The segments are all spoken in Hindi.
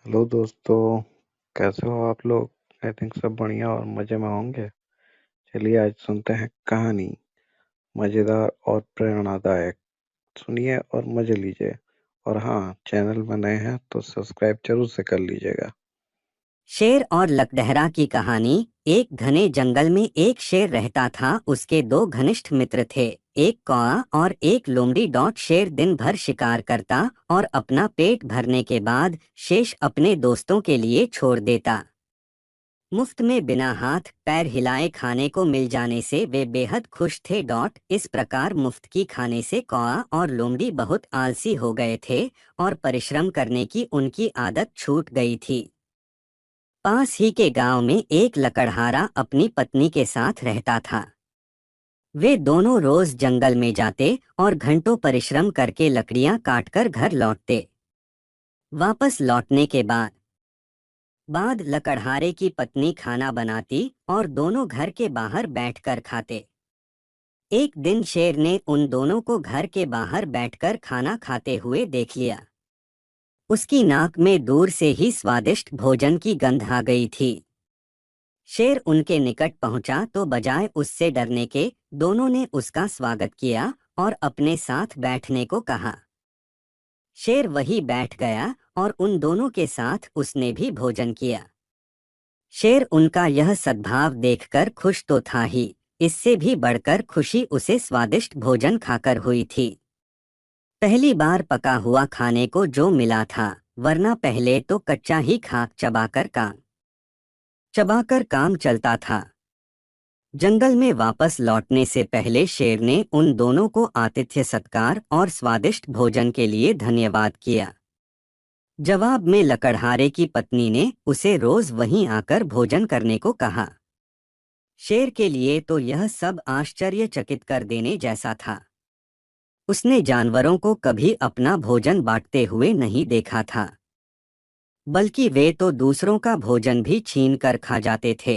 हेलो दोस्तों। कैसे हो आप लोग? आई थिंक सब बढ़िया और मज़े में होंगे। चलिए आज सुनते हैं कहानी, मज़ेदार और प्रेरणादायक। सुनिए और मज़े लीजिए। और हाँ, चैनल में नए हैं तो सब्सक्राइब जरूर से कर लीजिएगा। शेर और लकड़हरा की कहानी। एक घने जंगल में एक शेर रहता था। उसके दो घनिष्ठ मित्र थे, एक कौआ और एक लोमड़ी। शेर दिन भर शिकार करता और अपना पेट भरने के बाद शेष अपने दोस्तों के लिए छोड़ देता। मुफ्त में बिना हाथ पैर हिलाए खाने को मिल जाने से वे बेहद खुश थे। इस प्रकार मुफ्त की खाने से कौआ और लोमड़ी बहुत आलसी हो गए थे और परिश्रम करने की उनकी आदत छूट गई थी। पास ही के गांव में एक लकड़हारा अपनी पत्नी के साथ रहता था। वे दोनों रोज जंगल में जाते और घंटों परिश्रम करके लकड़ियां काटकर घर लौटते। वापस लौटने के बाद लकड़हारे की पत्नी खाना बनाती और दोनों घर के बाहर बैठकर खाते। एक दिन शेर ने उन दोनों को घर के बाहर बैठकर खाना खाते हुए देख लिया। उसकी नाक में दूर से ही स्वादिष्ट भोजन की गंध आ गई थी। शेर उनके निकट पहुंचा तो बजाय उससे डरने के दोनों ने उसका स्वागत किया और अपने साथ बैठने को कहा। शेर वहीं बैठ गया और उन दोनों के साथ उसने भी भोजन किया। शेर उनका यह सद्भाव देखकर खुश तो था ही, इससे भी बढ़कर खुशी उसे स्वादिष्ट भोजन खाकर हुई थी। पहली बार पका हुआ खाने को जो मिला था, वरना पहले तो कच्चा ही खाक चबाकर काम चलता था। जंगल में वापस लौटने से पहले शेर ने उन दोनों को आतिथ्य सत्कार और स्वादिष्ट भोजन के लिए धन्यवाद किया। जवाब में लकड़हारे की पत्नी ने उसे रोज वहीं आकर भोजन करने को कहा। शेर के लिए तो यह सब आश्चर्यचकित कर देने जैसा था। उसने जानवरों को कभी अपना भोजन बांटते हुए नहीं देखा था, बल्कि वे तो दूसरों का भोजन भी छीन कर खा जाते थे।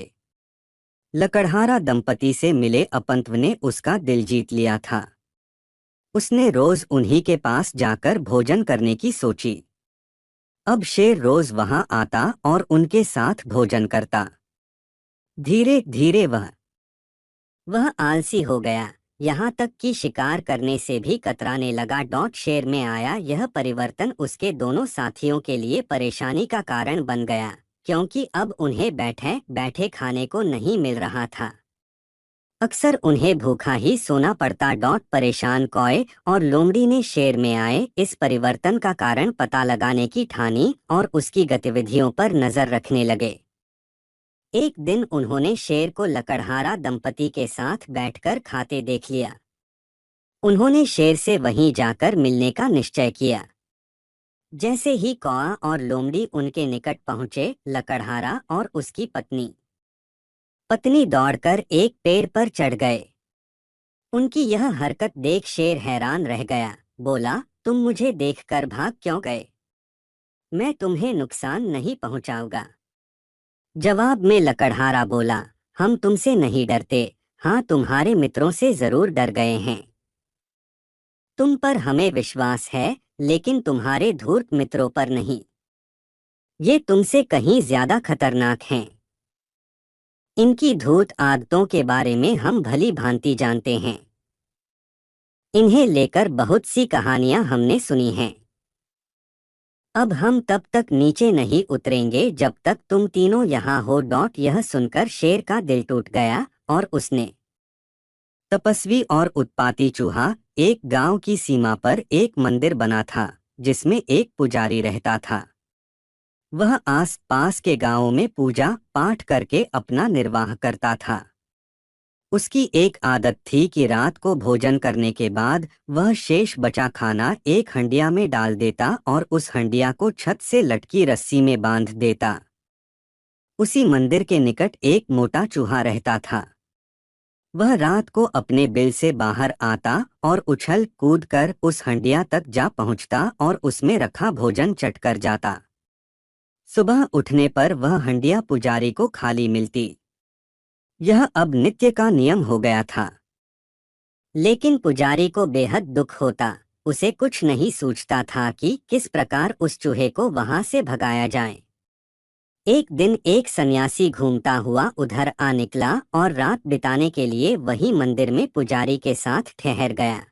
लकड़हारा दंपति से मिले अपंत्व ने उसका दिल जीत लिया था। उसने रोज उन्हीं के पास जाकर भोजन करने की सोची। अब शेर रोज वहां आता और उनके साथ भोजन करता। धीरे धीरे वह आलसी हो गया, यहाँ तक कि शिकार करने से भी कतराने लगा। शेर में आया यह परिवर्तन उसके दोनों साथियों के लिए परेशानी का कारण बन गया, क्योंकि अब उन्हें बैठे बैठे खाने को नहीं मिल रहा था। अक्सर उन्हें भूखा ही सोना पड़ता। परेशान कौए और लोमड़ी ने शेर में आए इस परिवर्तन का कारण पता लगाने की ठानी और उसकी गतिविधियों पर नजर रखने लगे। एक दिन उन्होंने शेर को लकड़हारा दंपति के साथ बैठकर खाते देख लिया। उन्होंने शेर से वहीं जाकर मिलने का निश्चय किया। जैसे ही कौआ और लोमड़ी उनके निकट पहुंचे, लकड़हारा और उसकी पत्नी दौड़कर एक पेड़ पर चढ़ गए। उनकी यह हरकत देख शेर हैरान रह गया। बोला, तुम मुझे देखकर भाग क्यों गए? मैं तुम्हें नुकसान नहीं पहुंचाऊंगा। जवाब में लकड़हारा बोला, हम तुमसे नहीं डरते, हाँ तुम्हारे मित्रों से जरूर डर गए हैं। तुम पर हमें विश्वास है, लेकिन तुम्हारे धूर्त मित्रों पर नहीं। ये तुमसे कहीं ज्यादा खतरनाक हैं। इनकी धूर्त आदतों के बारे में हम भली भांति जानते हैं। इन्हें लेकर बहुत सी कहानियां हमने सुनी हैं। अब हम तब तक नीचे नहीं उतरेंगे जब तक तुम तीनों यहाँ हो। यह सुनकर शेर का दिल टूट गया और उसने तपस्वी और उत्पाती चूहा। एक गांव की सीमा पर एक मंदिर बना था, जिसमें एक पुजारी रहता था। वह आस पास के गांवों में पूजा पाठ करके अपना निर्वाह करता था। उसकी एक आदत थी कि रात को भोजन करने के बाद वह शेष बचा खाना एक हंडिया में डाल देता और उस हंडिया को छत से लटकी रस्सी में बांध देता। उसी मंदिर के निकट एक मोटा चूहा रहता था। वह रात को अपने बिल से बाहर आता और उछल कूद कर उस हंडिया तक जा पहुंचता और उसमें रखा भोजन चटकर जाता। सुबह उठने पर वह हंडिया पुजारी को खाली मिलती। यह अब नित्य का नियम हो गया था। लेकिन पुजारी को बेहद दुख होता। उसे कुछ नहीं सूझता था कि किस प्रकार उस चूहे को वहां से भगाया जाए। एक दिन एक सन्यासी घूमता हुआ उधर आ निकला और रात बिताने के लिए वही मंदिर में पुजारी के साथ ठहर गया।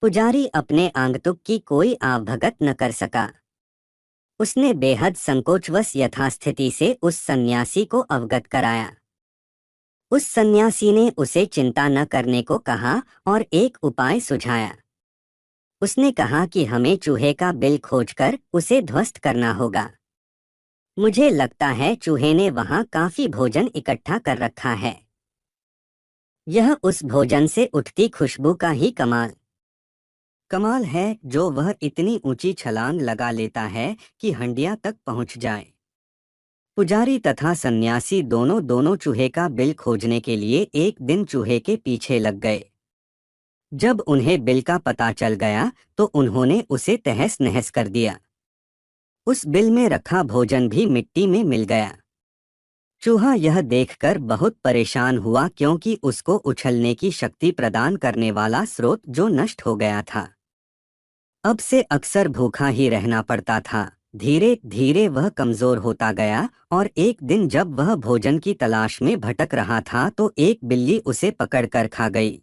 पुजारी अपने आगंतुक की कोई आवभगत न कर सका। उसने बेहद संकोचवश यथास्थिति से उस सन्यासी को अवगत कराया। उस सन्यासी ने उसे चिंता न करने को कहा और एक उपाय सुझाया। उसने कहा कि हमें चूहे का बिल खोजकर उसे ध्वस्त करना होगा। मुझे लगता है चूहे ने वहां काफी भोजन इकट्ठा कर रखा है। यह उस भोजन से उठती खुशबू का ही कमाल है जो वह इतनी ऊंची छलांग लगा लेता है कि हंडिया तक पहुंच जाए। पुजारी तथा सन्यासी दोनों चूहे का बिल खोजने के लिए एक दिन चूहे के पीछे लग गए। जब उन्हें बिल का पता चल गया तो उन्होंने उसे तहस नहस कर दिया। उस बिल में रखा भोजन भी मिट्टी में मिल गया। चूहा यह देखकर बहुत परेशान हुआ क्योंकि उसको उछलने की शक्ति प्रदान करने वाला स्रोत जो नष्ट हो गया था। अब से अक्सर भूखा ही रहना पड़ता था। धीरे धीरे वह कमजोर होता गया और एक दिन जब वह भोजन की तलाश में भटक रहा था तो एक बिल्ली उसे पकड़कर खा गई।